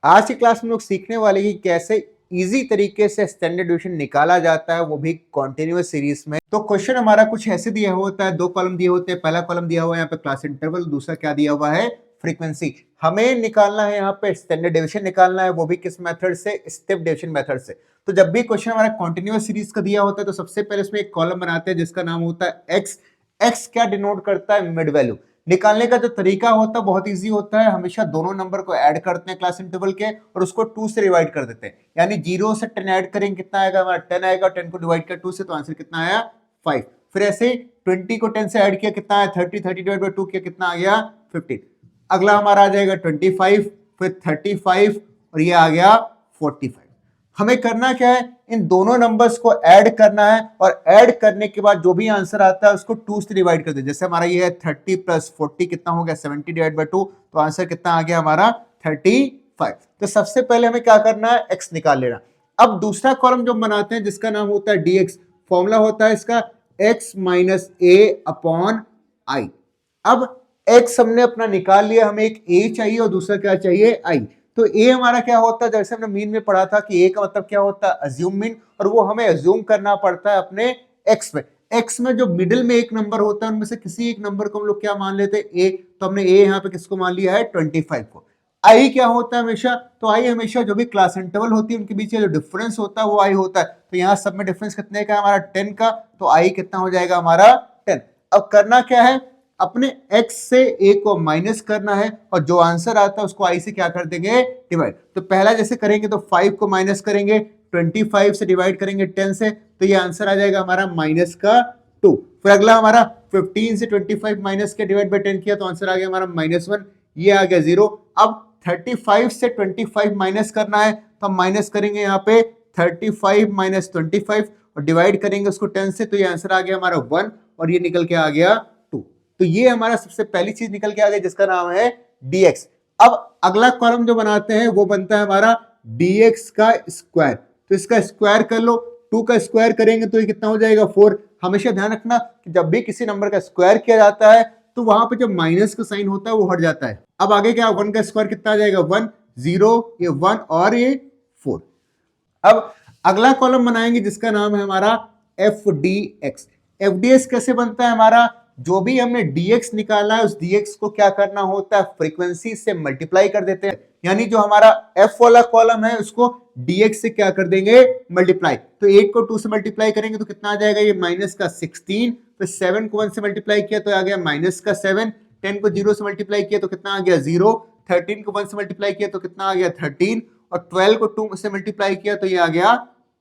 आज की क्लास में लोग सीखने वाले कि कैसे इजी तरीके से स्टैंडर्ड डिवीजन निकाला जाता है, वो भी कॉन्टिन्यूअस सीरीज में। तो क्वेश्चन हमारा कुछ ऐसे दिया होता है, दो कॉलम दिए होते हैं। पहला कॉलम दिया हुआ है यहाँ पे क्लास इंटरवल, दूसरा क्या दिया हुआ है, फ्रीक्वेंसी। हमें निकालना है यहाँ पे स्टैंडर्ड डिवीजन निकालना है, वो भी किस मेथड से, स्टेप डिवीजन मेथड से। तो जब भी क्वेश्चन हमारा कॉन्टिन्यूअस सीरीज का दिया होता है तो सबसे पहले उसमें एक कॉलम बनाते हैं जिसका नाम होता है एक्स। एक्स क्या डिनोट करता है, मिड वैल्यू। निकालने का जो तरीका होता है बहुत इजी होता है, हमेशा दोनों नंबर को ऐड करते हैं क्लास इंटरवल के और उसको 2 से डिवाइड कर देते हैं। यानी 0 से 10 ऐड करेंगे, कितना आएगा हमारा 10 आएगा, 10 को डिवाइड कर 2 से, तो आंसर कितना आया 5। फिर ऐसे 20 को 10 से ऐड किया, कितना आया 30, 30 डिवाइड बाय 2 किया, कितना आ गया 15। अगला हमारा आ जाएगा 25, फिर 35 और ये आ गया 45। हमें करना क्या है, इन दोनों नंबर्स को ऐड करना है और ऐड करने के बाद जो भी आंसर आता है उसको 2 से डिवाइड कर दे। जैसे हमारा ये है 30 प्लस 40 कितना हो गया 70 डिवाइड बाय 2, तो आंसर कितना आ गया हमारा 35। तो सबसे पहले हमें क्या करना है, x निकाल लेना। अब दूसरा कॉलम जो बनाते हैं जिसका नाम होता है dx, फॉर्मूला होता है इसका x minus a upon I. अब x हमने अपना निकाल लिया, हमें एक a चाहिए और दूसरा क्या चाहिए, i। तो a हमारा क्या होता है, जैसे हमने मीन में पढ़ा था कि a का मतलब क्या होता है, अज्यूम मीन, और वो हमें अज्यूम करना पड़ता है अपने x में। x में जो मिडिल में एक नंबर होता है उनमें से किसी एक नंबर को हम लोग क्या मान लेते हैं, a। तो हमने a यहाँ पे किसको मान लिया है, 25 को। i क्या होता है हमेशा, तो i हमेशा जो भी क्लास इंटरवल होती है उनके बीच जो डिफरेंस होता है वो i होता है। तो यहाँ सब में डिफरेंस कितने का, हमारा 10 का, तो i कितना हो जाएगा हमारा 10। अब करना क्या है, अपने x से a को माइनस करना है और जो आंसर आता है उसको i से क्या कर देंगे, डिवाइड। तो पहला जैसे करेंगे तो 5 को माइनस करेंगे, 25 से डिवाइड करेंगे 10 से, तो ये आंसर आ जाएगा हमारा माइनस का 2। फिर अगला हमारा 15 से 25 माइनस के डिवाइड बाय 10 किया तो आंसर आ गया हमारा -1, ये आ गया 0। अब 35 से 25 माइनस करना है तो हम माइनस करेंगे यहाँ पे 35 माइनस 25 और डिवाइड करेंगे उसको 10 से, तो ये आंसर आ गया हमारा 1 और ये निकल के आ गया 2। तो ये हमारा सबसे पहली चीज निकल के आ गया जिसका नाम है dx। अब अगला कॉलम जो बनाते हैं वो बनता है हमारा dx का स्क्वायर। तो इसका स्क्वायर कर लो, 2 का स्क्वायर करेंगे तो ये कितना हो जाएगा 4। हमेशा ध्यान रखना कि जब भी किसी नंबर का स्क्वायर किया जाता है तो वहां पे जो माइनस का साइन होता है वो हट जाता है। अब आगे क्या, 1 का स्क्वायर कितना आ जाएगा 1, 0, ये 1 और ये 4। अब अगला कॉलम बनाएंगे जिसका नाम है हमारा fdx। fdx कैसे बनता है, हमारा जो भी हमने dx निकाला है उस dx को क्या करना होता है, फ्रीक्वेंसी से मल्टीप्लाई कर देते हैं। यानी जो हमारा f वाला कॉलम है उसको dx से क्या कर देंगे, मल्टीप्लाई। तो 8 को 2 से मल्टीप्लाई करेंगे तो कितना आ जाएगा, ये माइनस का 16। फिर 7 को 1 से मल्टीप्लाई किया तो आ गया माइनस का 7। 10 को 0 से मल्टीप्लाई किया तो कितना आ गया 0। 13 को 1 से मल्टीप्लाई किया तो कितना आ गया 13 और 12 को 2 से मल्टीप्लाई किया तो ये आ गया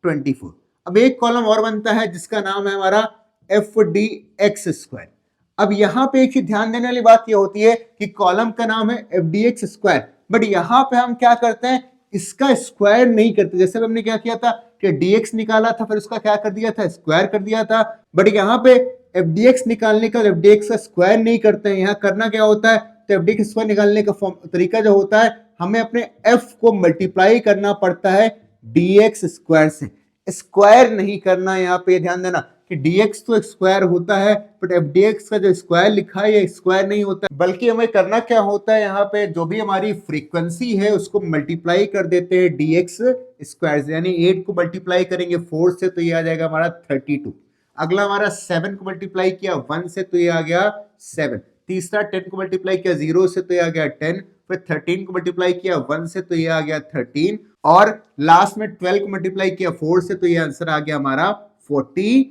24। अब एक कॉलम और बनता है जिसका नाम है हमारा fdx स्क्वायर। अब यहाँ पे एक ही ध्यान देने वाली बात ये होती है कि कॉलम का नाम है fdx स्क्वायर, बट यहाँ पे हम क्या करते हैं, इसका स्क्वायर नहीं करते। जैसे हमने क्या किया था कि dx निकाला था फिर उसका क्या कर दिया था, स्क्वायर कर दिया था। बट यहाँ पे fdx निकालने का fdx का स्क्वायर नहीं करते हैं। यहाँ करना क्या होता है, तो fdx स्क्वायर निकालने का तरीका जो होता है, हमें अपने f को मल्टीप्लाई करना पड़ता है dx स्क्वायर से, स्क्वायर नहीं करना। यहाँ पे ध्यान देना कि dx तो स्क्वायर होता है बट fdx का जो स्क्वायर लिखा है ये स्क्वायर नहीं होता, बल्कि हमें करना क्या होता है, यहाँ पे जो भी हमारी फ्रीक्वेंसी है उसको मल्टीप्लाई कर देते हैं dx स्क्वायर से। यानी 8 को मल्टीप्लाई करेंगे 4 से तो ये आ जाएगा हमारा 32। अगला हमारा 7 को मल्टीप्लाई किया 1 से तो ये आ गया 7। तीसरा 10 को मल्टीप्लाई किया 0 से तो ये आ गया 10। फिर 13 को मल्टीप्लाई किया 1 से तो ये आ गया 13 और लास्ट में 12 को मल्टीप्लाई किया 4 से तो ये आंसर आ गया हमारा 48।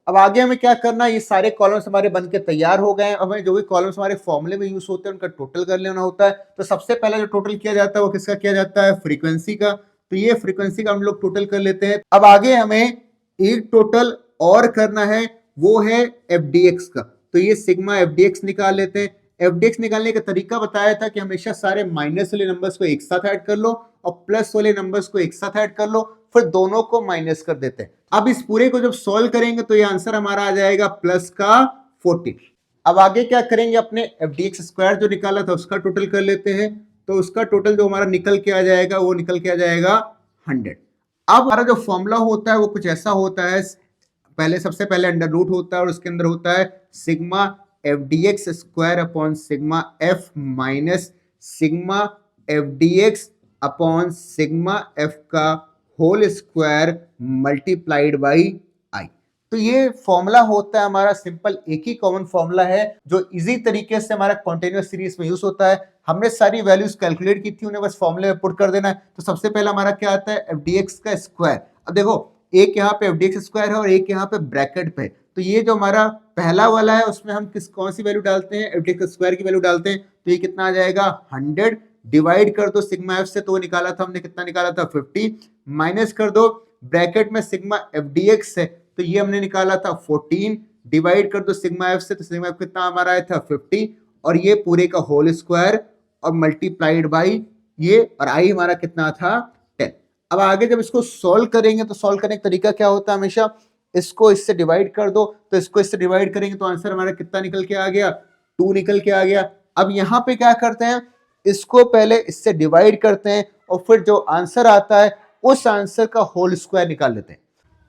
अब आगे हमें क्या करना है, ये सारे कॉलम्स हमारे बन के तैयार हो गए हैं। अब हमें जो भी कॉलम्स हमारे फॉर्मूले में यूज होते हैं उनका टोटल कर लेना होता है। तो सबसे पहले जो टोटल किया जाता है वो किसका किया जाता है, फ्रीक्वेंसी का। तो ये फ्रीक्वेंसी का हम लोग टोटल कर लेते हैं। अब आगे हमें एक टोटल और करना है, वो है fdx का। तो ये सिग्मा fdx निकाल लेते हैं। fdx निकालने का तरीका बताया था कि हमेशा सारे माइनस वाले नंबर्स को एक साथ ऐड कर लो और प्लस वाले नंबर्स को एक साथ ऐड कर लो, फिर दोनों को माइनस कर देते हैं। अब इस पूरे को जब सॉल्व करेंगे तो ये आंसर हमारा आ जाएगा प्लस का 40। अब आगे क्या करेंगे, अपने fdx स्क्वायर जो निकाला था उसका टोटल कर लेते हैं। तो उसका टोटल जो हमारा निकल के आ जाएगा वो निकल के आ जाएगा 100। अब हमारा जो फॉर्मूला होता है वो कुछ ऐसा होता है, पहले सबसे पहले अंडर रूट होता है और उसके अंदर होता है sigma fdx square upon sigma f minus sigma fdx upon sigma F का whole square multiplied by I. तो ये फॉर्मूला होता है हमारा सिंपल, एक ही कॉमन फॉर्मूला है जो इजी तरीके से हमारा कॉन्टिन्यूअस सीरीज में यूज होता है। हमने सारी वैल्यूज कैलकुलेट की थी, उन्हें बस फॉर्मूले में पुट कर देना है। तो सबसे पहला हमारा क्या आता है, एफ डी एक्स का स्क्वायर। अब देखो एक यहाँ पे एफ डी एक्स स्क्वायर है और एक यहाँ पे ब्रैकेट पे, तो ये जो हमारा पहला वाला है उसमें हम कौन सी वैल्यू डालते हैं, एफ डी एक्स स्क्वायर की वैल्यू डालते हैं। तो ये कितना आ जाएगा 100, डिवाइड कर दो सिग्मा एफ से, तो वो निकाला था हमने, कितना निकाला था 50, माइनस कर दो ब्रैकेट में सिग्मा एफ डी एक्स है, तो ये हमने निकाला था 14, डिवाइड कर दो सिग्मा एफ से, तो सिग्मा एफ कितना हमारा आया था 50, और ये पूरे का होल स्क्वायर और मल्टीप्लाइड बाई ये, और आई हमारा कितना था 10। अब आगे जब इसको सॉल्व करेंगे तो सॉल्व करने का तरीका क्या होता है, हमेशा इसको इससे डिवाइड कर दो, तो इसको इससे डिवाइड करेंगे तो आंसर हमारा कितना निकल के आ गया, 2 निकल के आ गया। अब यहाँ पे क्या करते हैं, इसको पहले इससे डिवाइड करते हैं और फिर जो आंसर आता है उस आंसर का होल स्क्वायर निकाल लेते हैं।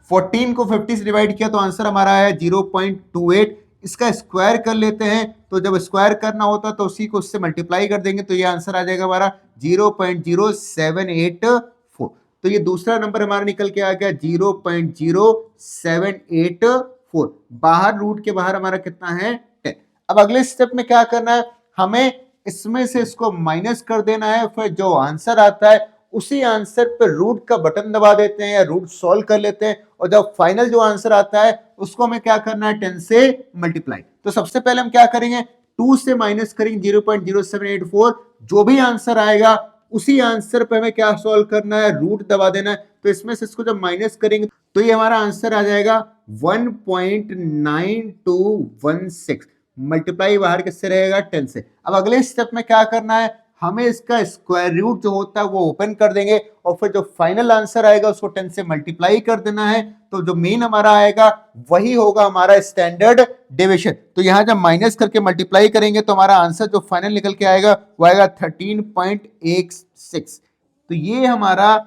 14 को 50 से डिवाइड किया तो आंसर हमारा आया 0.28, इसका स्क्वायर कर लेते हैं, तो जब स्क्वायर करना होता है तो उसी को उससे मल्टीप्लाई कर देंगे, तो ये आंसर आ जाएगा हमारा 0.0784। तो ये दूसरा नंबर हमारा निकल के आ गया 0.0784। बाहर रूट के बाहर हमारा कितना है 10। अब अगले स्टेप में क्या करना है, हमें इसमें से इसको माइनस कर देना है, फिर जो आंसर आता है उसी आंसर पर रूट का बटन दबा देते हैं या रूट सॉल्व कर लेते हैं, और जब फाइनल जो आंसर आता है उसको हमें क्या करना है 10 से मल्टीप्लाई। तो सबसे पहले हम क्या करेंगे, 2 से माइनस करेंगे 0.0784, जो भी आंसर आएगा उसी आंसर पे हमें क्या सॉल्व करना है, रूट दबा देना है। तो इसमें से इसको जब माइनस करेंगे तो ये हमारा आंसर आ जाएगा 1.9216, मल्टीप्लाई बाहर किससे रहेगा 10 से। अब अगले स्टेप में क्या करना है, हमें इसका स्क्वायर रूट जो होता है वो ओपन कर देंगे और फिर जो फाइनल आंसर आएगा उसको 10 से मल्टीप्लाई कर देना है, तो जो मेन हमारा आएगा वही होगा हमारा स्टैंडर्ड डेविएशन। तो यहां जब माइनस करके मल्टीप्लाई करेंगे तो हमारा आंसर जो फाइनल निकल के आएगा वो आएगा 13.86। तो ये हमारा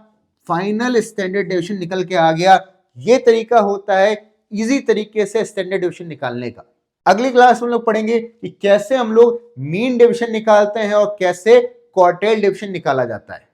फाइनल स्टैंडर्ड डेविएशन निकल के आ गया। ये तरीका होता है इजी तरीके से स्टैंडर्ड डेविएशन निकालने का। अगली क्लास में लोग पढ़ेंगे कि कैसे हम लोग मीन डेविएशन निकालते हैं और कैसे क्वार्टाइल डेविएशन निकाला जाता है।